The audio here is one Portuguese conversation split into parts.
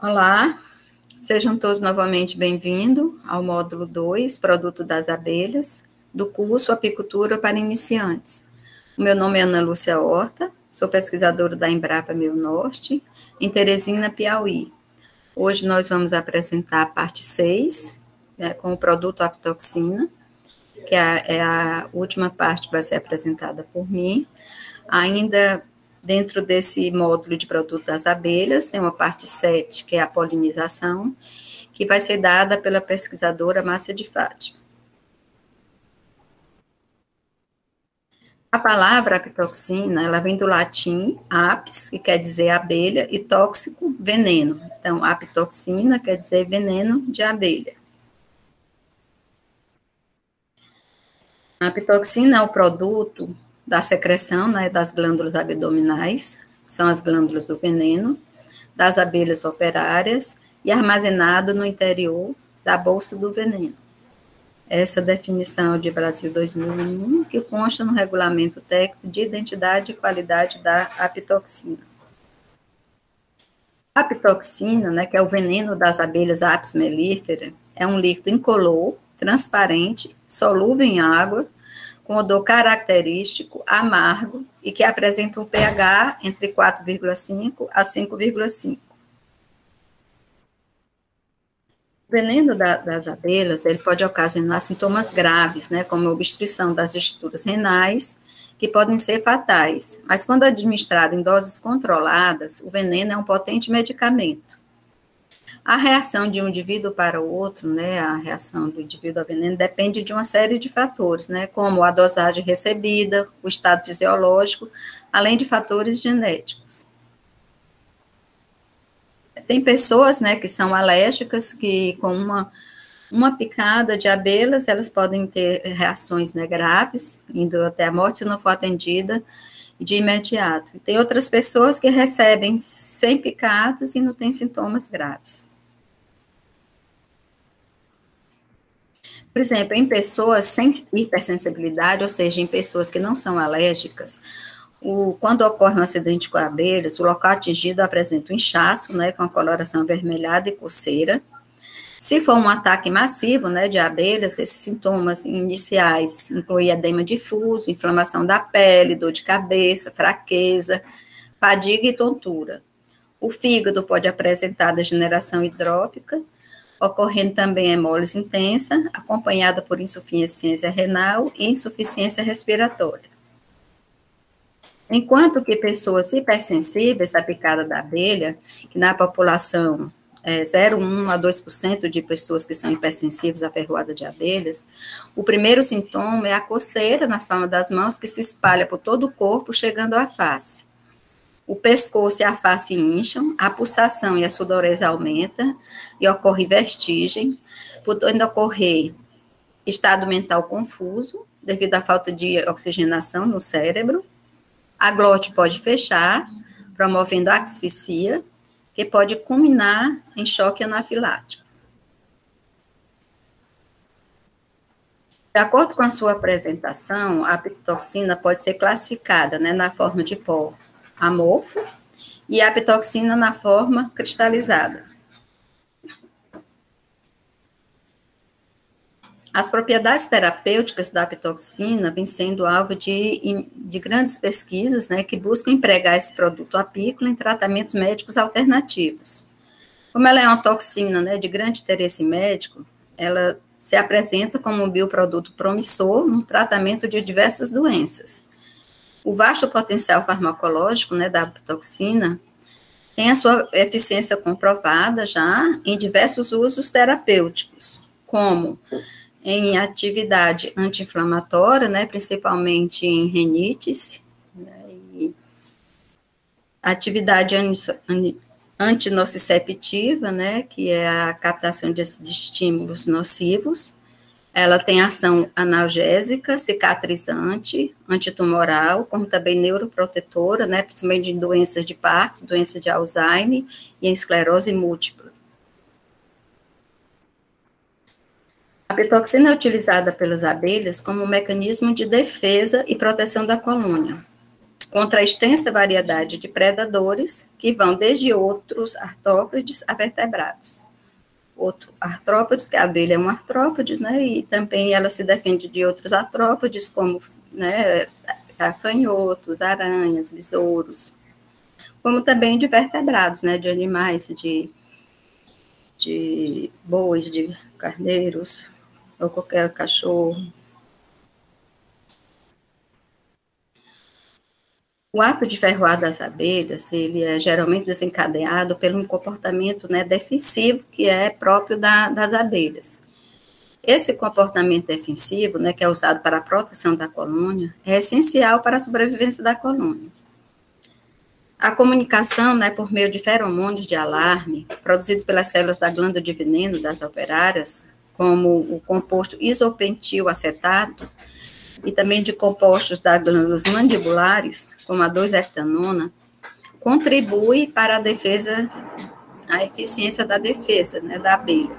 Olá, sejam todos novamente bem-vindos ao módulo 2, Produto das Abelhas, do curso Apicultura para Iniciantes. O meu nome é Ana Lúcia Horta, sou pesquisadora da Embrapa Meio Norte, em Teresina, Piauí. Hoje nós vamos apresentar a parte 6, com o produto apitoxina, que é a última parte que vai ser apresentada por mim. Ainda dentro desse módulo de produto das abelhas, tem uma parte 7, que é a polinização, que vai ser dada pela pesquisadora Márcia de Fátima. A palavra apitoxina, ela vem do latim apis, que quer dizer abelha, e tóxico, veneno. Então, apitoxina quer dizer veneno de abelha. A apitoxina é o produto da secreção, né, das glândulas abdominais, que são as glândulas do veneno, das abelhas operárias e armazenado no interior da bolsa do veneno. Essa definição de Brasil 2001, que consta no Regulamento Técnico de Identidade e Qualidade da Apitoxina. A apitoxina, né, que é o veneno das abelhas Apis mellifera, é um líquido incolor, transparente, solúvel em água, com odor característico, amargo, e que apresenta um pH entre 4,5 a 5,5. O veneno das abelhas, ele pode ocasionar sintomas graves, né, como obstrução das estruturas renais, que podem ser fatais, mas quando administrado em doses controladas, o veneno é um potente medicamento. A reação de um indivíduo para o outro, né, a reação do indivíduo ao veneno depende de uma série de fatores, né, como a dosagem recebida, o estado fisiológico, além de fatores genéticos. Tem pessoas, né, que são alérgicas, que com uma picada de abelhas, elas podem ter reações, né, graves, indo até a morte se não for atendida de imediato. Tem outras pessoas que recebem 100 picadas e não têm sintomas graves. Por exemplo, em pessoas sem hipersensibilidade, ou seja, em pessoas que não são alérgicas, quando ocorre um acidente com abelhas, o local atingido apresenta um inchaço, né, com a coloração avermelhada e coceira. Se for um ataque massivo, né, de abelhas, esses sintomas iniciais incluem edema difuso, inflamação da pele, dor de cabeça, fraqueza, fadiga e tontura. O fígado pode apresentar degeneração hidrópica, ocorrendo também hemólise intensa, acompanhada por insuficiência renal e insuficiência respiratória. Enquanto que pessoas hipersensíveis à picada da abelha, que na população 0,1 a 2% de pessoas que são hipersensíveis à ferroada de abelhas, o primeiro sintoma é a coceira nas palmas das mãos, que se espalha por todo o corpo, chegando à face. O pescoço e a face incham, a pulsação e a sudorese aumenta, e ocorre vertigem, podendo ocorrer estado mental confuso, devido à falta de oxigenação no cérebro. A glote pode fechar, promovendo a asfixia, que pode culminar em choque anafilático. De acordo com a sua apresentação, a apitoxina pode ser classificada, né, na forma de pó amorfo e a apitoxina na forma cristalizada. As propriedades terapêuticas da apitoxina vêm sendo alvo de grandes pesquisas, né, que buscam empregar esse produto apícola em tratamentos médicos alternativos. Como ela é uma toxina, né, de grande interesse médico, ela se apresenta como um bioproduto promissor no tratamento de diversas doenças. O vasto potencial farmacológico, né, da apitoxina tem a sua eficiência comprovada já em diversos usos terapêuticos, como em atividade anti-inflamatória, né, principalmente em rinites, né, e atividade antinociceptiva, né, que é a captação de estímulos nocivos. Ela tem ação analgésica, cicatrizante, antitumoral, como também neuroprotetora, né, principalmente em doenças de Parkinson, doença de Alzheimer e em esclerose múltipla. A apitoxina é utilizada pelas abelhas como um mecanismo de defesa e proteção da colônia. contra a extensa variedade de predadores, que vão desde outros artrópodes a vertebrados. Outro artrópodes, que a abelha é um artrópode, né, e também ela se defende de outros artrópodes, como, né, gafanhotos, aranhas, besouros, como também de vertebrados, né, de animais, de bois, de carneiros, ou qualquer cachorro. O ato de ferroar das abelhas, ele é geralmente desencadeado pelo comportamento, né, defensivo que é próprio das abelhas. Esse comportamento defensivo, né, que é usado para a proteção da colônia, é essencial para a sobrevivência da colônia. A comunicação, né, por meio de feromônios de alarme, produzidos pelas células da glândula de veneno das operárias, como o composto isopentil acetato, e também de compostos das glândulas mandibulares, como a 2-heptanona, contribui para a eficiência da defesa, né, da abelha.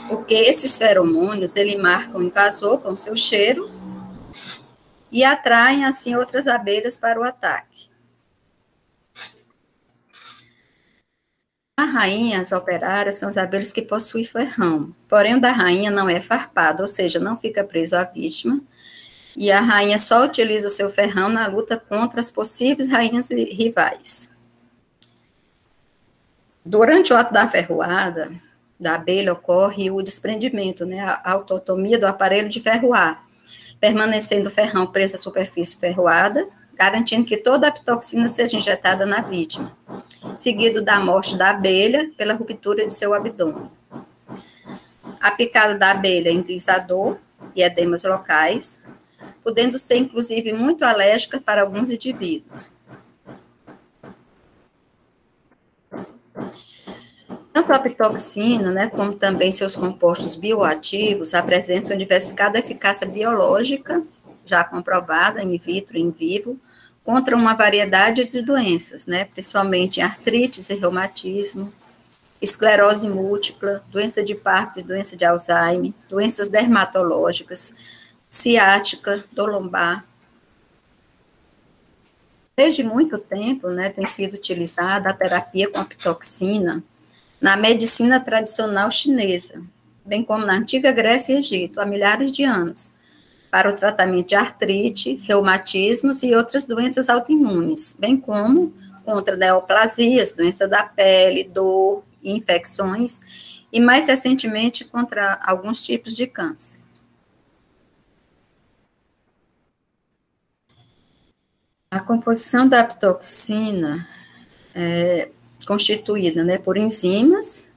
Porque esses feromônios, ele marcam o invasor com seu cheiro e atraem, assim, outras abelhas para o ataque. A rainha, as operárias, são as abelhas que possuem ferrão, porém o da rainha não é farpado, ou seja, não fica preso à vítima, e a rainha só utiliza o seu ferrão na luta contra as possíveis rainhas rivais. Durante o ato da ferroada da abelha ocorre o desprendimento, né, a autotomia do aparelho de ferroar, permanecendo o ferrão preso à superfície ferroada, garantindo que toda a apitoxina seja injetada na vítima, seguido da morte da abelha pela ruptura de seu abdômen. A picada da abelha induz a dor e edemas locais, podendo ser, inclusive, muito alérgica para alguns indivíduos. Tanto a apitoxina, né, como também seus compostos bioativos apresentam diversificada eficácia biológica, já comprovada in vitro e in vivo, contra uma variedade de doenças, né, principalmente artrites e reumatismo, esclerose múltipla, doença de Parkinson e doença de Alzheimer, doenças dermatológicas, ciática, dor lombar. Desde muito tempo, né, tem sido utilizada a terapia com apitoxina na medicina tradicional chinesa, bem como na antiga Grécia e Egito, há milhares de anos, para o tratamento de artrite, reumatismos e outras doenças autoimunes, bem como contra neoplasias, doença da pele, dor e infecções, e mais recentemente contra alguns tipos de câncer. A composição da apitoxina é constituída, né, por enzimas,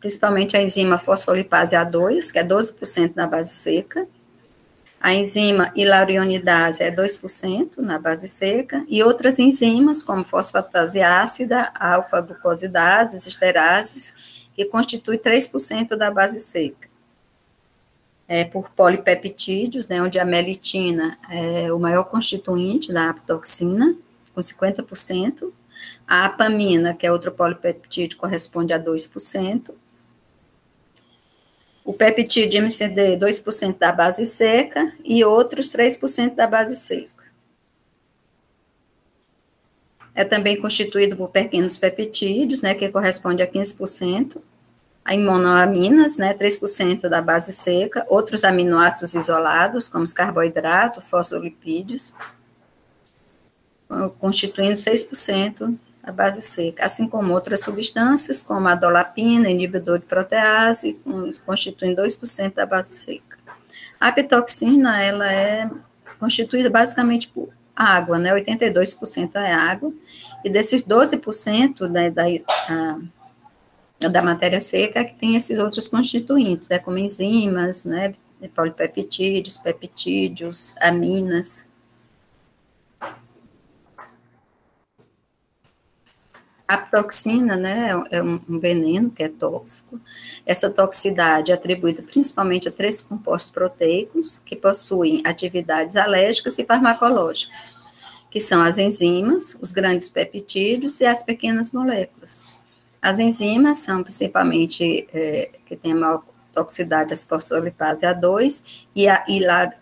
principalmente a enzima fosfolipase A2, que é 12% na base seca, a enzima hilarionidase é 2% na base seca, e outras enzimas, como fosfatase ácida, alfa-glucosidases, esterases, que constitui 3% da base seca. Por polipeptídeos, né, onde a melitina é o maior constituinte da apitoxina, com 50%, a apamina, que é outro polipeptídeo, corresponde a 2%, o peptídeo MCD, 2% da base seca, e outros 3% da base seca. É também constituído por pequenos peptídeos, né, que corresponde a 15%, a monoaminas, né, 3% da base seca, outros aminoácidos isolados, como os carboidratos, fosfolipídios, constituindo 6% da base seca, assim como outras substâncias, como a dolapina, inibidor de protease, constituindo 2% da base seca. A apitoxina, ela é constituída basicamente por água, né, 82% é água, e desses 12%, né, da matéria seca, que tem esses outros constituintes, né, como enzimas, né, polipeptídeos, peptídeos, aminas. A apitoxina, né, é um veneno que é tóxico. Essa toxicidade é atribuída principalmente a 3 compostos proteicos que possuem atividades alérgicas e farmacológicas, que são as enzimas, os grandes peptídeos e as pequenas moléculas. As enzimas são principalmente que tem a maior toxicidade, as fosfolipase A2 e a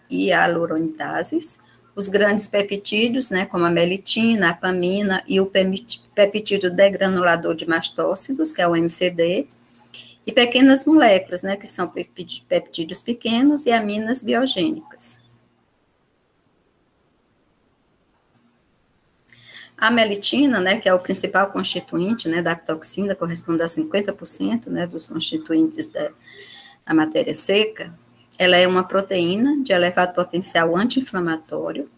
hialuronidases, os grandes peptídeos, né, como a melitina, a pamina e o peptídeo degranulador de mastócidos, que é o MCD, e pequenas moléculas, né, que são peptídeos pequenos e aminas biogênicas. A melitina, né, que é o principal constituinte, né, da apitoxina, corresponde a 50%, né, dos constituintes da matéria seca. Ela é uma proteína de elevado potencial anti-inflamatório,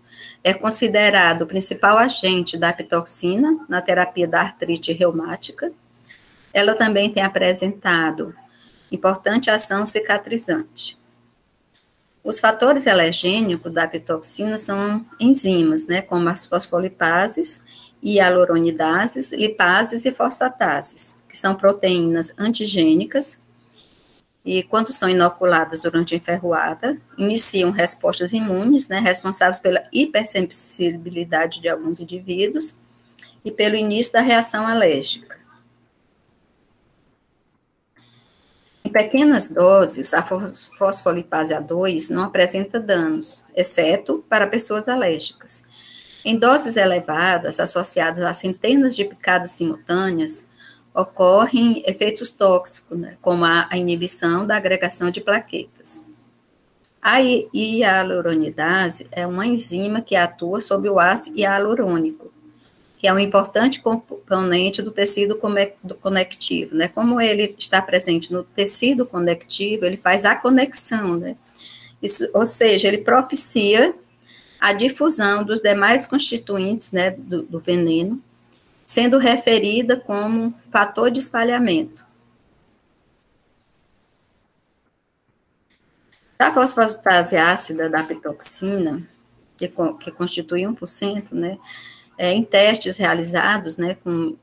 é considerado o principal agente da apitoxina na terapia da artrite reumática. Ela também tem apresentado importante ação cicatrizante. Os fatores alergênicos da apitoxina são enzimas, né, como as fosfolipases, hialuronidases, lipases e fosfatases, que são proteínas antigênicas e, quando são inoculadas durante a enferroada, iniciam respostas imunes, né, responsáveis pela hipersensibilidade de alguns indivíduos e pelo início da reação alérgica. Em pequenas doses, a fosfolipase A2 não apresenta danos, exceto para pessoas alérgicas. Em doses elevadas, associadas a centenas de picadas simultâneas, ocorrem efeitos tóxicos, né, como a inibição da agregação de plaquetas. A hialuronidase é uma enzima que atua sobre o ácido hialurônico, que é um importante componente do tecido conectivo, né? Como ele está presente no tecido conectivo, ele faz a conexão, né? Isso, ou seja, ele propicia a difusão dos demais constituintes, né, do veneno, sendo referida como fator de espalhamento. A fosfatase ácida da apitoxina, que constitui 1%, né, em testes realizados, né, com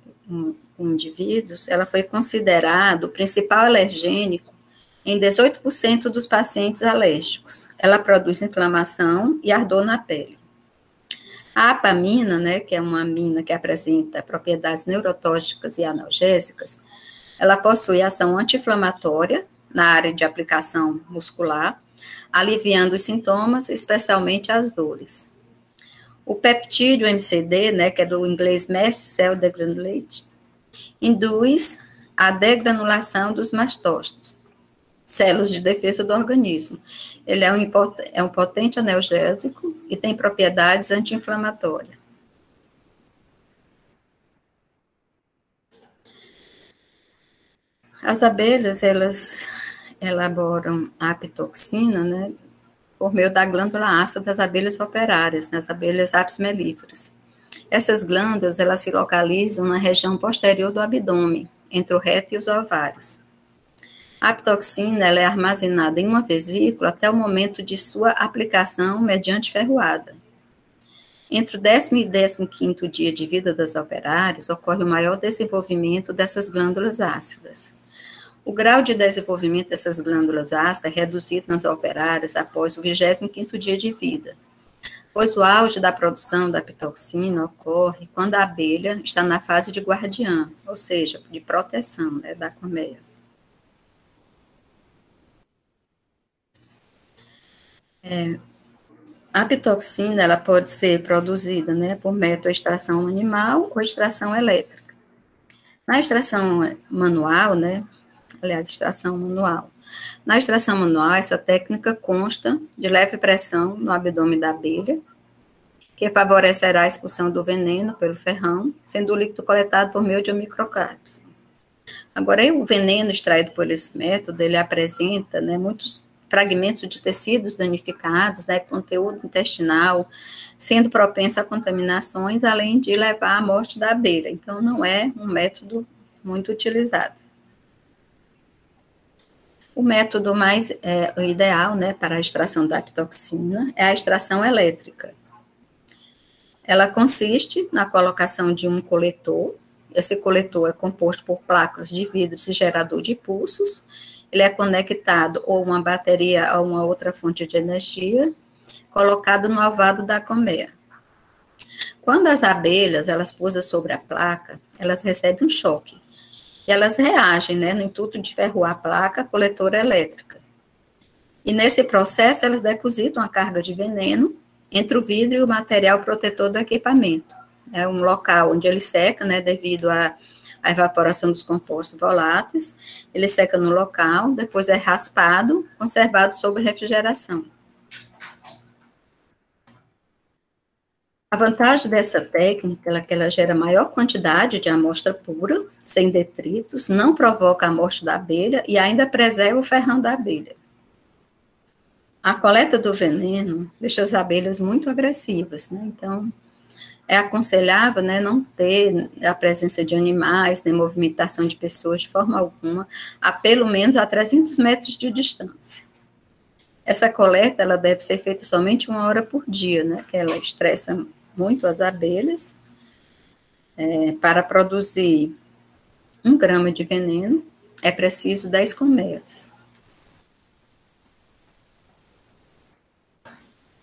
indivíduos, ela foi considerada o principal alergênico em 18% dos pacientes alérgicos. Ela produz inflamação e ardor na pele. A apamina, né, que é uma amina que apresenta propriedades neurotóxicas e analgésicas, ela possui ação anti-inflamatória na área de aplicação muscular, aliviando os sintomas, especialmente as dores. O peptídeo MCD, né, que é do inglês Mast Cell Degranulate, induz a degranulação dos mastócitos, células de defesa do organismo. Ele é um potente analgésico e tem propriedades anti-inflamatórias. As abelhas, elas elaboram a apitoxina, né, por meio da glândula ácida das abelhas operárias, nas abelhas apis mellíferas. Essas glândulas, elas se localizam na região posterior do abdômen, entre o reto e os ovários. A apitoxina, ela é armazenada em uma vesícula até o momento de sua aplicação mediante ferroada. Entre o 10º e 15º dia de vida das operárias, ocorre o maior desenvolvimento dessas glândulas ácidas. O grau de desenvolvimento dessas glândulas ácidas é reduzido nas operárias após o 25º dia de vida, pois o auge da produção da apitoxina ocorre quando a abelha está na fase de guardiã, ou seja, de proteção, né, da colmeia. A apitoxina, ela pode ser produzida, né, por método de extração animal ou extração elétrica. Na extração manual, né, extração manual. Na extração manual, essa técnica consta de leve pressão no abdômen da abelha, que favorecerá a expulsão do veneno pelo ferrão, sendo o líquido coletado por meio de uma microcápsula. Agora, o veneno extraído por esse método, ele apresenta, né, muitos fragmentos de tecidos danificados, né, conteúdo intestinal, sendo propenso a contaminações, além de levar à morte da abelha. Então, não é um método muito utilizado. O método mais ideal, né, para a extração da apitoxina é a extração elétrica. Ela consiste na colocação de um coletor. Esse coletor é composto por placas de vidro e gerador de pulsos. Ele é conectado ou uma bateria a uma outra fonte de energia, colocado no ovado da colmeia. Quando as abelhas, elas pousam sobre a placa, elas recebem um choque. E elas reagem, né, no intuito de ferroar a placa coletora elétrica. E nesse processo, elas depositam a carga de veneno entre o vidro e o material protetor do equipamento. É um local onde ele seca, né, devido à evaporação dos compostos voláteis. Ele seca no local, depois é raspado, conservado sob refrigeração. A vantagem dessa técnica é que ela gera maior quantidade de amostra pura, sem detritos, não provoca a morte da abelha e ainda preserva o ferrão da abelha. A coleta do veneno deixa as abelhas muito agressivas, né? Então, é aconselhável, né, não ter a presença de animais, nem movimentação de pessoas de forma alguma, a pelo menos a 300 metros de distância. Essa coleta, ela deve ser feita somente 1 hora por dia, né, que ela estressa muito as abelhas. Para produzir 1 grama de veneno, é preciso 10 colmeias.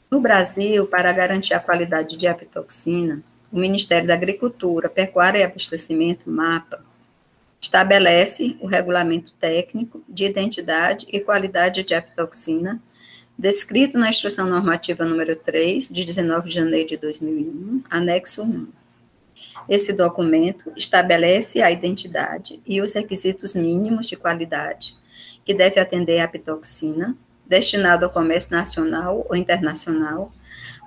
No Brasil, para garantir a qualidade de apitoxina, o Ministério da Agricultura, Pecuária e Abastecimento, MAPA, estabelece o regulamento técnico de identidade e qualidade de apitoxina, descrito na Instrução Normativa número 3, de 19 de janeiro de 2001, anexo 1. Esse documento estabelece a identidade e os requisitos mínimos de qualidade que deve atender a apitoxina, destinado ao comércio nacional ou internacional,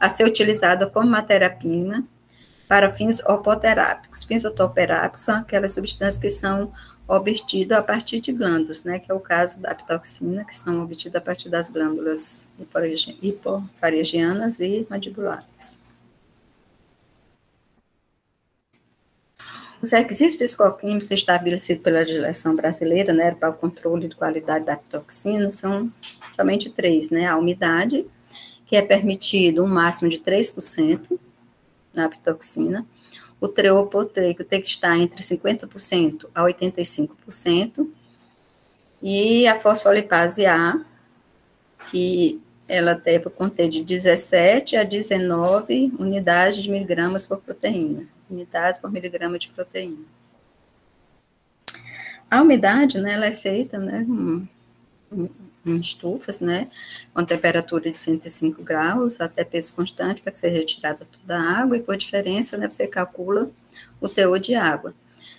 a ser utilizada como matéria-prima para fins opoterápicos. Fins opoterápicos são aquelas substâncias que são obtidas a partir de glândulas, né, que é o caso da apitoxina, que são obtidas a partir das glândulas hipofaringianas e mandibulares. Os requisitos fisicoquímicos estabelecidos pela legislação brasileira, né, para o controle de qualidade da apitoxina são somente 3, né, a umidade, que é permitido um máximo de 3% na apitoxina, o teor proteico tem que estar entre 50% a 85%, e a fosfolipase A, que ela deve conter de 17 a 19 unidades de miligramas por proteína, unidades por miligrama de proteína. A umidade, né, ela é feita, né, em estufas, né, com temperatura de 105 graus, até peso constante, para que seja retirada toda a água, e por diferença, né, você calcula o teor de água.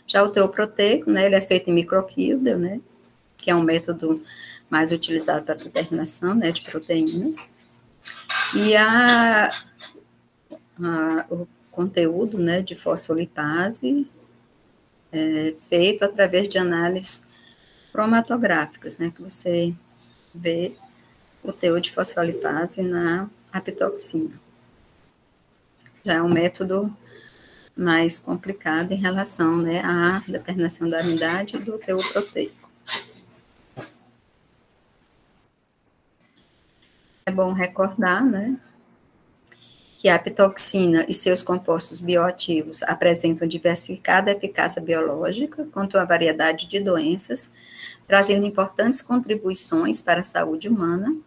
Já o teor proteico, né, ele é feito em microquíleo, né, que é um método mais utilizado para a determinação, né, de proteínas. E o conteúdo, né, de fosfolipase é feito através de análises cromatográficas, né, que você vê o teor de fosfolipase na apitoxina. Já é um método mais complicado em relação, né, à determinação da umidade do teor proteico. É bom recordar, né, que a apitoxina e seus compostos bioativos apresentam diversificada eficácia biológica contra a variedade de doenças, trazendo importantes contribuições para a saúde humana.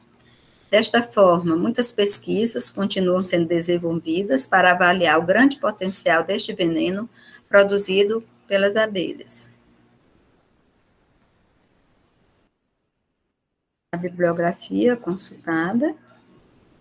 Desta forma, muitas pesquisas continuam sendo desenvolvidas para avaliar o grande potencial deste veneno produzido pelas abelhas. A bibliografia consultada